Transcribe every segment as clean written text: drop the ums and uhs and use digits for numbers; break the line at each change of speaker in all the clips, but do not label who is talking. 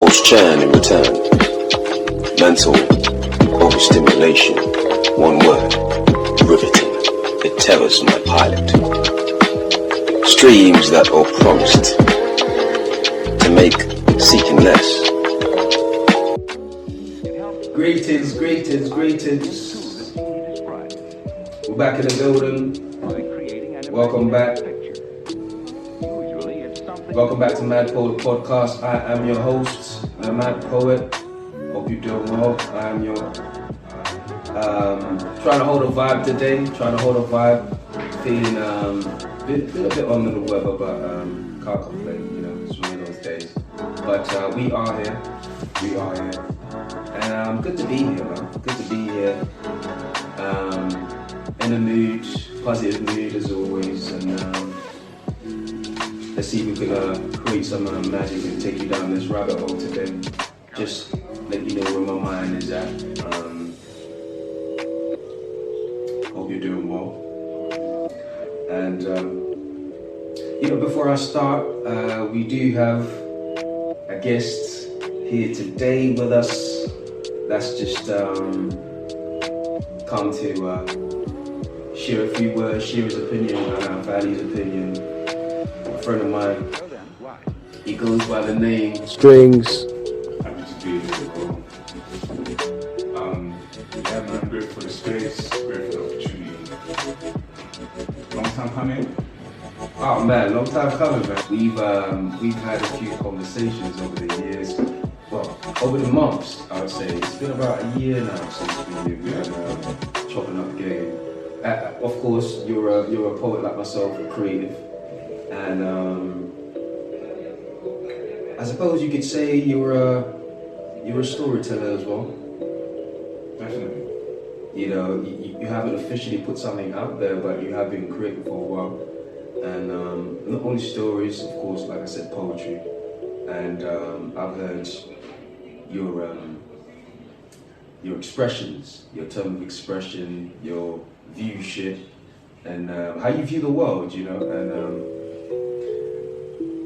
Pulse churn in return. Mental overstimulation. One word. Riveting. It terrors my pilot. Streams that are promised to make seeking less.
Greetings. We're back in the building. Welcome back. Welcome back to MadPo3t Podcast. I am your host, the Mad Poet. Hope you're doing well. I am your trying to hold a vibe today. Feeling a bit under the weather, but can't complain. You know, it's one of those days. But we are here. And good to be here, man. Good to be here. In a mood, positive mood as always, and let's see if we can create some magic and take you down this rabbit hole today. Just let you know where my mind is at. Hope you're doing well. And before I start, we do have a guest here today with us. That's just come to share a few words, share his opinion, Valley's opinion. A friend of mine, he goes by the name Strings.
Happy to be here. Man, I'm grateful for the space, grateful for the opportunity. Long time coming.
Oh man, long time coming, man. We've had a few conversations over the years. Well, over the months, I would say. It's been about a year now since we've been chopping up game. Of course, you're a poet like myself, a creative, and I suppose you could say you're a storyteller as well.
Definitely.
You haven't officially put something out there, but you have been creating for a while, and not only stories, of course, like I said, poetry, and I've heard your expressions, your term of expression, your view shit, and how you view the world, and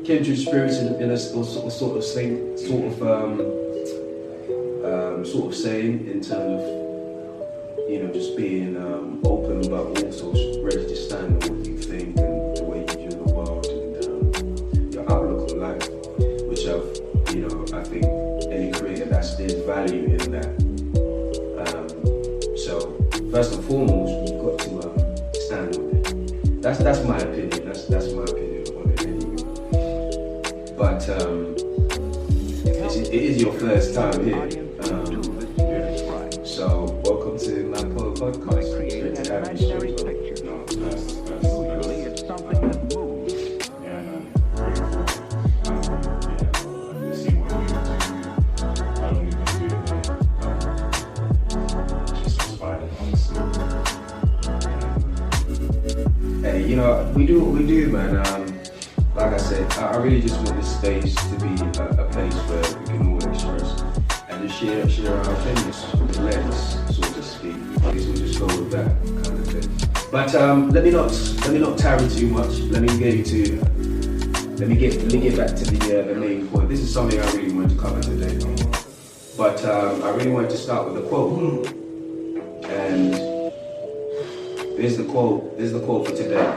kindred spirits in a sort of saying in terms of just being open, but also ready to stand on what you think and the way you view the world and your outlook on life, which I think any creator there's value in that. So first and foremost, you've got to stand on it. That's my opinion. That's my opinion on it anyway. But it is your first time here. So welcome to MadPo3t Podcast. Great to have you.
No, that's see what we do. I don't even do it. Just inspired, honestly.
Hey, we do what we do, man. Like I said, I really just want this space to be a place where we can all express and just share our opinions with the lens, so to speak. We'll just go with that kind of thing. But let me not tarry too much. Let me get back to the main point. This is something I really wanted to cover today. But I really wanted to start with a quote. And there's the quote for today.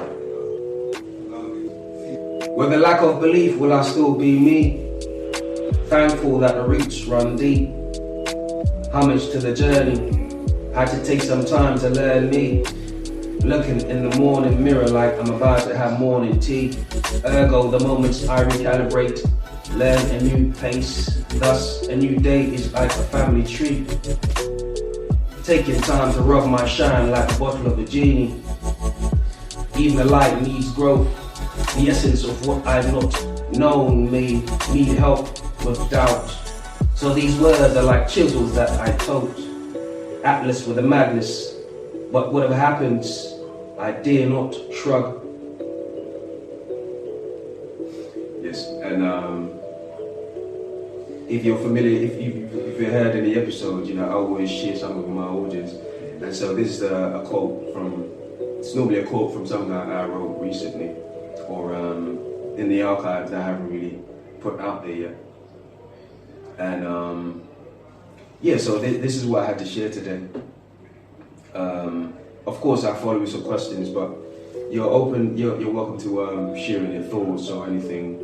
With a lack of belief, will I still be me? Thankful that the roots run deep. Homage to the journey. Had to take some time to learn me. Looking in the morning mirror like I'm about to have morning tea. Ergo, the moments I recalibrate. Learn a new pace. Thus, a new day is like a family tree. Taking time to rub my shine like a bottle of a genie. Even the light needs growth. The essence of what I've not known may need help with doubt. So these words are like chisels that I tote. Atlas with a madness. But whatever happens, I dare not shrug. Yes, and if you're familiar, if you heard any episodes, I always share some with my audience. And so this is a quote from, it's normally a quote from something that I wrote recently, or in the archives that I haven't really put out there yet. And yeah, so this is what I had to share today. Of course, I follow with some questions, but you're welcome to sharing your thoughts or anything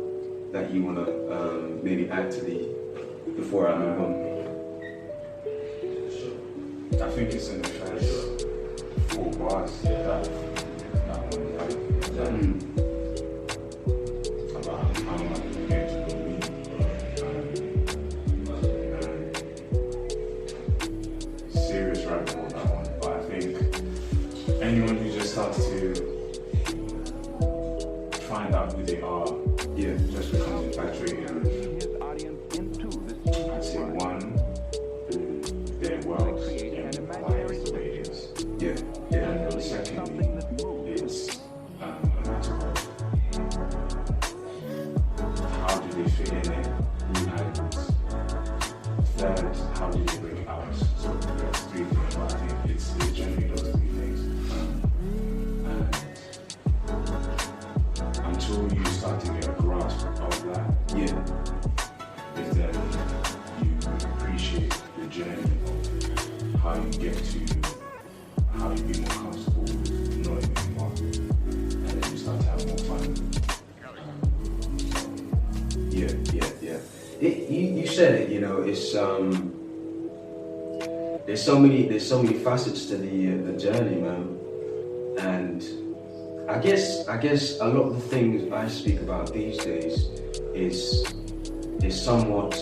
that you want to maybe add to before I move on.
I think it's in the first 4 bars that one, like, about how much you get to know me. Serious rabbit hole, that one. But I think anyone who just starts to find out who they are, just becomes infatuated with, I'd say, one, their world and why it's the way it is. And secondly, it's a matter of how do they fit in it, and third, how do they bring it out. So there's 3 things, but I think it's generally those 3 things. And until you start to get a grasp of that, is then you appreciate the journey of how you get to how you be more comfortable with knowing who you are, and then you start to have more fun.
You said it. You know, it's there's so many facets to the journey, man. And I guess a lot of the things I speak about these days is somewhat,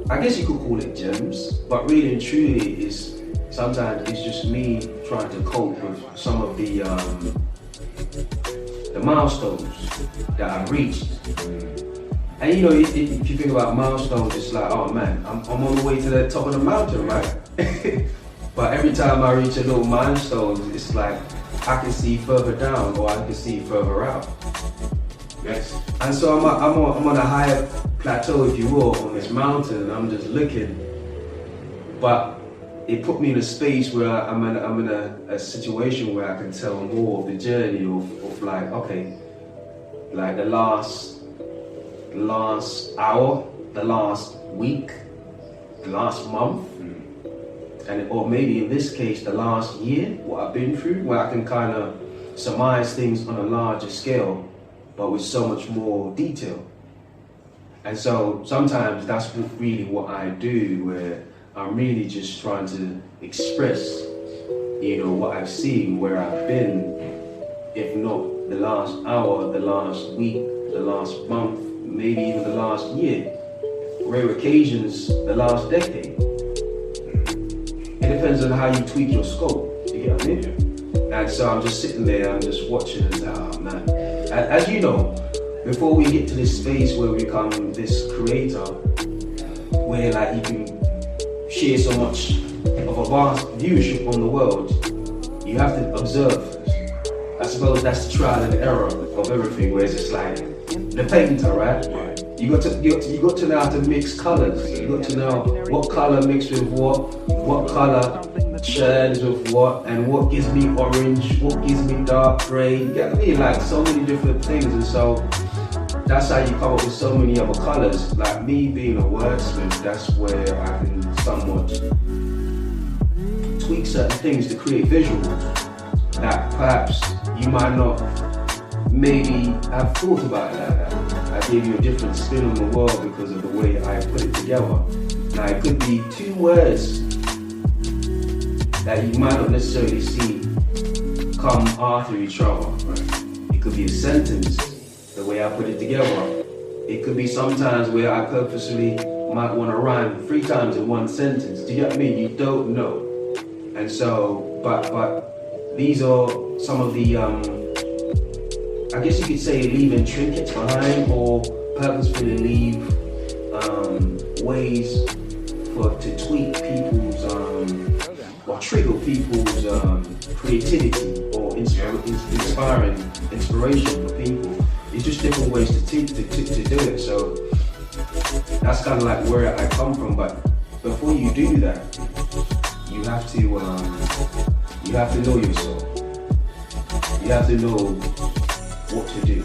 I guess you could call it gems, but really and truly is sometimes it's just me trying to cope with some of the milestones that I've reached. And you know, if you think about milestones, it's like, oh man, I'm on the way to the top of the mountain, right? But every time I reach a little milestone, it's like I can see further down or I can see further out.
Yes.
And so I'm on a higher plateau, if you will, on this mountain, and I'm just looking. But it put me in a space where I'm in a situation where I can tell more of the journey of like, okay, like the last hour, the last week, the last month, or maybe in this case the last year, what I've been through, where I can kind of surmise things on a larger scale, but with so much more detail. And so sometimes that's really what I do, where I'm really just trying to express, you know, what I've seen, where I've been, if not the last hour, the last week, the last month, maybe even the last year, rare occasions, the last decade. It depends on how you tweak your scope, you get what I mean? And so I'm just sitting there, I'm just watching and saying, oh man. As you know, before we get to this space where we become this creator, where like you can share so much of a vast viewership on the world, you have to observe first. I suppose that's the trial and error of everything, where it's just like the painter, right? You got to know how to mix colors. You got to know what color mixed with what color churns with what, and what gives me orange, what gives me dark gray. You get what I mean? Like so many different things, and so that's how you come up with so many other colors. Like me being a wordsmith, that's where I can somewhat tweak certain things to create visuals that perhaps you might not maybe have thought about it like that. I gave you a different spin on the world because of the way I put it together. Now it could be 2 words that you might not necessarily see come after each other. Right? It could be a sentence, the way I put it together. It could be sometimes where I purposely might want to rhyme 3 times in one sentence. Do you get what I mean? You don't know. And so, but these are some of the, I guess you could say, leaving trinkets behind, or purposefully leave ways to tweak people's, or trigger people's creativity, or inspiration for people. It's just different ways to do it. So that's kind of like where I come from. But before you do that, you have to know yourself. You have to know what to do,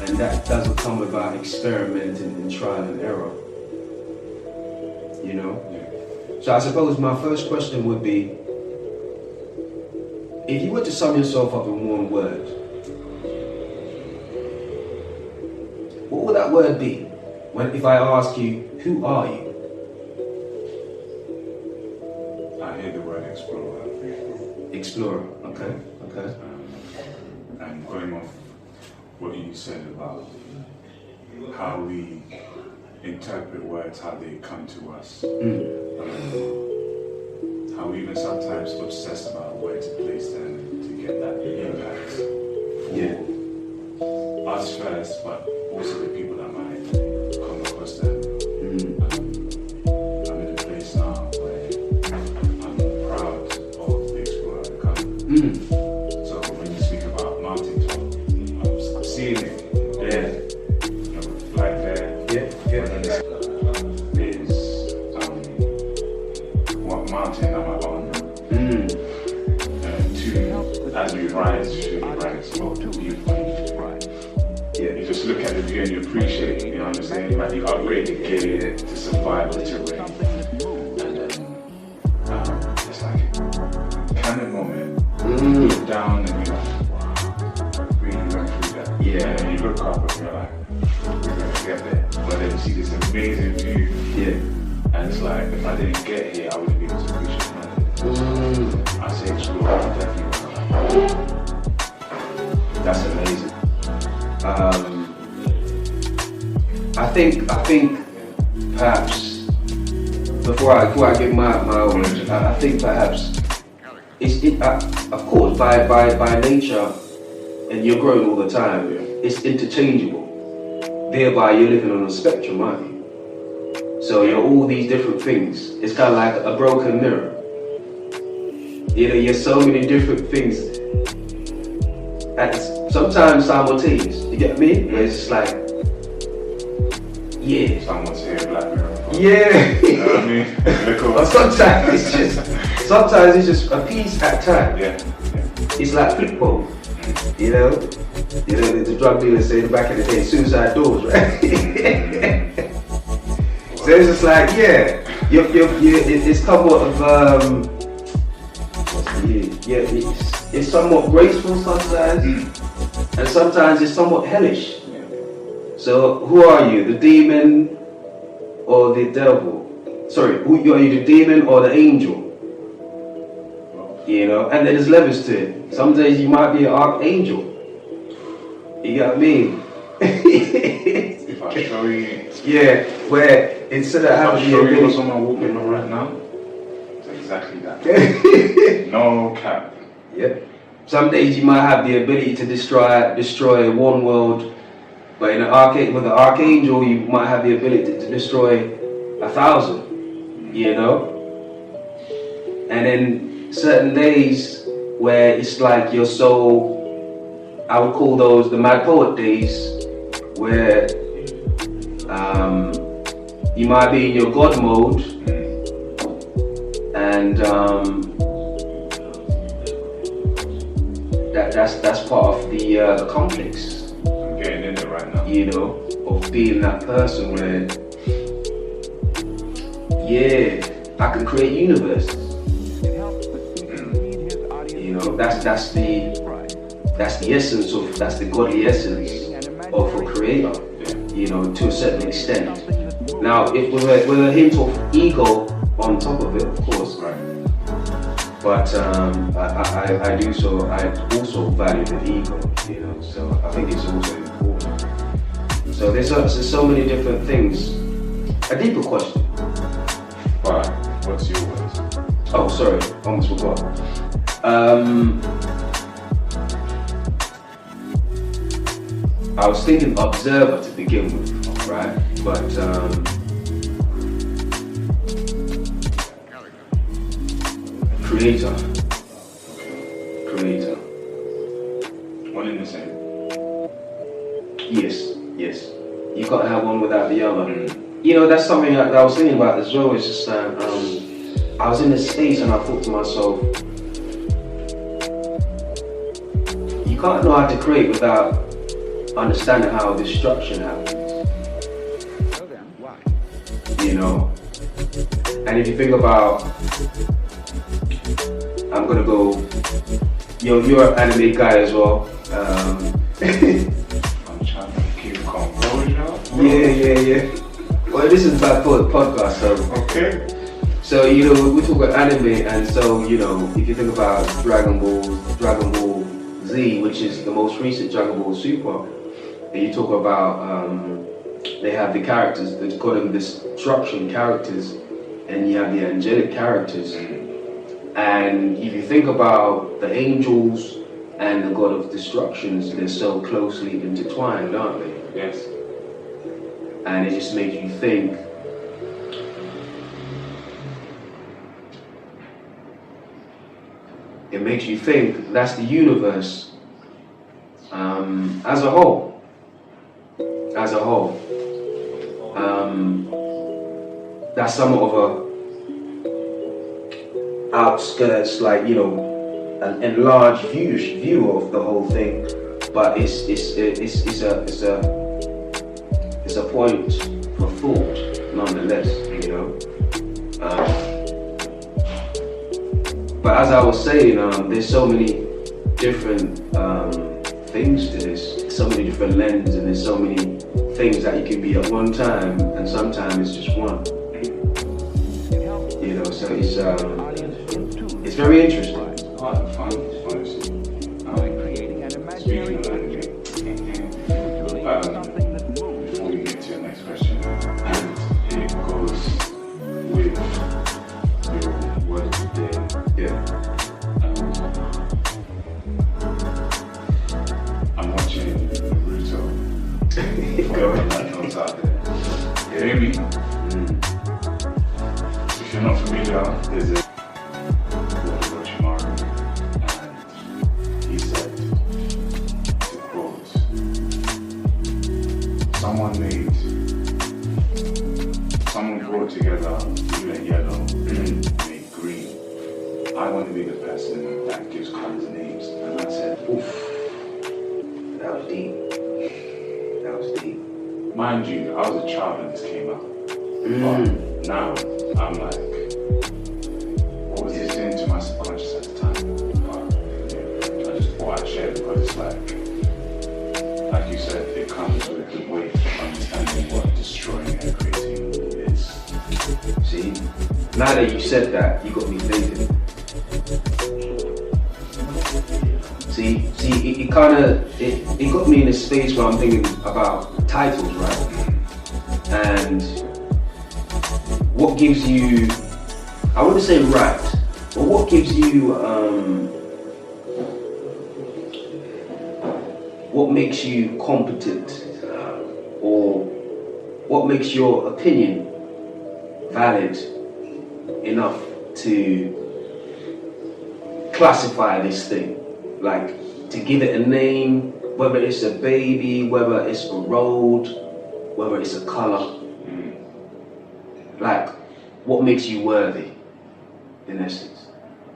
And that doesn't come without experimenting and trial and error. You know?
Yeah.
So I suppose my first question would be, if you were to sum yourself up in one word, what would that word be? If I ask you, who are you?
I hear the word explorer.
Explorer, okay.
And going off what you said about how we interpret words, how they come to us, how we even sometimes obsess about where to place them to get that impact for us first, but also the people that might come across them. I'm in a place now where I'm proud of the explorer I become. So when you speak about mountaintop, I'm seeing it there, you know, like there. What mountain am I on? Two, as we rise, should we rise up to viewpoint? You just look at the view and you appreciate it, you know what I'm saying? Like you upgrade the gear to survive the terrain. And then it's like kind of moment. You look down and you're like, wow, really went through that. Yeah. And then you look up and you're like, we're going to get there. But then you see this amazing view. Yeah. And it's like, if I didn't get here, I wouldn't be able to appreciate it. I say explore, definitely.
That's amazing. I think perhaps before I give my own, I think perhaps of course by nature, and you're growing all the time, it's interchangeable. Thereby you're living on a spectrum, aren't you? So you're all these different things. It's kind of like a broken mirror. You know, you're so many different things and sometimes simultaneous. You get me? Where it's just like, yeah.
Someone's here, black mirror.
Yeah.
You know what I mean?
But sometimes it's just a piece at a time.
Yeah.
It's like flip phone. You know, the drug dealers say back in the day, suicide doors, right? So it's just like, yeah, it's somewhat of it's somewhat graceful sometimes, and sometimes it's somewhat hellish. So who are you, the demon or the devil? Sorry, are you the demon or the angel? You know, and then there's levels to it. Some days you might be an archangel. You got me?
If I show you,
yeah, where instead of having
show you someone walking on right now, it's exactly that. No cap.
Yeah. Some days you might have the ability to destroy one world, but with an archangel you might have the ability to destroy 1,000. You know, and then certain days where it's like you're so, I would call those the Mad Poet days, where you might be in your God mode, and that's part of the complex.
I'm getting in it right now.
You know, of being that person where, yeah, I can create universes. You know, that's the essence of, that's the godly essence of a creator. You know, to a certain extent. Now, if with a hint of ego on top of it, of course, right? But I also value the ego, you know. So I think it's also important. So there's so many different things. A deeper question.
But what's your words?
Oh, sorry, almost forgot. I was thinking observer to begin with, right? But creator.
One in the same.
Yes. You can't have one without the other. You know, that's something that I was thinking about as well. It's just I was in this space and I thought to myself, you can't know how to create without understanding how destruction happens. You know, and if you think about, I'm gonna go, you're an anime guy as well.
I'm trying to keep composure.
Yeah. Well, this is MadPo3t Podcast, so.
Okay.
So, you know, we talk about anime, and so, you know, if you think about Dragon Ball Z, which is the most recent Dragon Ball Super, and you talk about, they have the characters, they call them destruction characters, and you have the angelic characters. And if you think about the angels and the god of destructions, they're so closely intertwined, aren't they?
Yes.
And it just makes you think, that's the universe as a whole. That's somewhat of a outskirts, like, you know, an enlarged view of the whole thing, but it's a point for thought nonetheless, you know. But as I was saying, there's so many different things to this, so many different lenses, and there's so many things that you can be at one time, and sometimes it's just one. You know, so it's very interesting.
Fun, honestly. Speaking of anime, before we get to your next question, and it goes with your word today.
Yeah.
I'm watching Naruto.
Go ahead.
That comes out there. Maybe. If you're not familiar, there's a and he said, to quote, someone brought together blue and yellow and made green. I want to be the person that gives colors names. And I said, oof.
That was deep.
Mind you, I was a child when this came out. But now, I'm like, what was this doing to my subconscious at the time? But I just thought I'd share it because it's like you said, it comes with the way of understanding what destroying and creating is.
See, now that you said that, you got me thinking. See, it got me in a space where I'm thinking about titles, right? And what gives you, I wouldn't say right, but what gives you, what makes you competent, or what makes your opinion valid enough to classify this thing, like to give it a name, whether it's a baby, whether it's a road, whether it's a color. Like, what makes you worthy, in essence?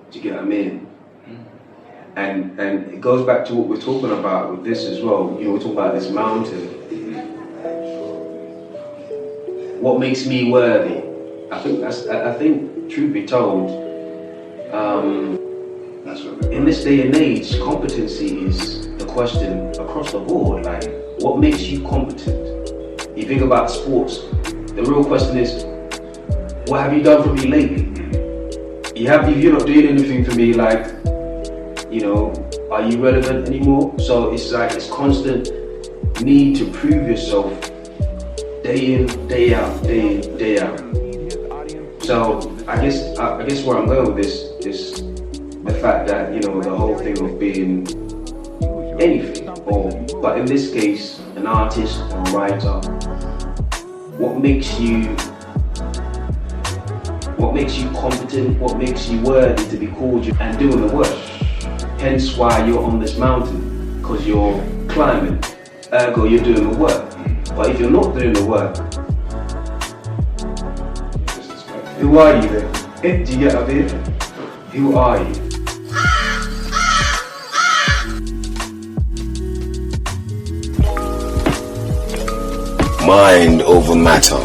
Do you get what I mean? And it goes back to what we're talking about with this as well. You know, we're talking about this mountain. What makes me worthy? I think, truth be told, in this day and age, competency is the question across the board. Like, what makes you competent? You think about sports, the real question is, what have you done for me lately? If you're not doing anything for me, like, you know, are you relevant anymore? So it's like this constant need to prove yourself day in, day out, day in, day out. So I guess where I'm going with this is the fact that, you know, the whole thing of being anything, but in this case, an artist or a writer, what makes you competent, what makes you worthy to be called you and doing the work. Hence why you're on this mountain, because you're climbing, ergo you're doing the work. But if you're not doing the work, who are you then? Do you get what I mean? Who are you?
Mind over matter,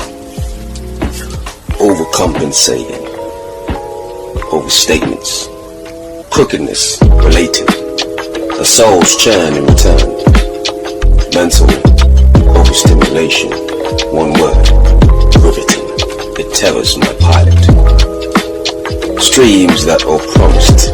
overcompensating, overstatements, crookedness, related, a soul's churn in return, mental overstimulation, one word, riveting, it terrors my pilot. Streams that are promised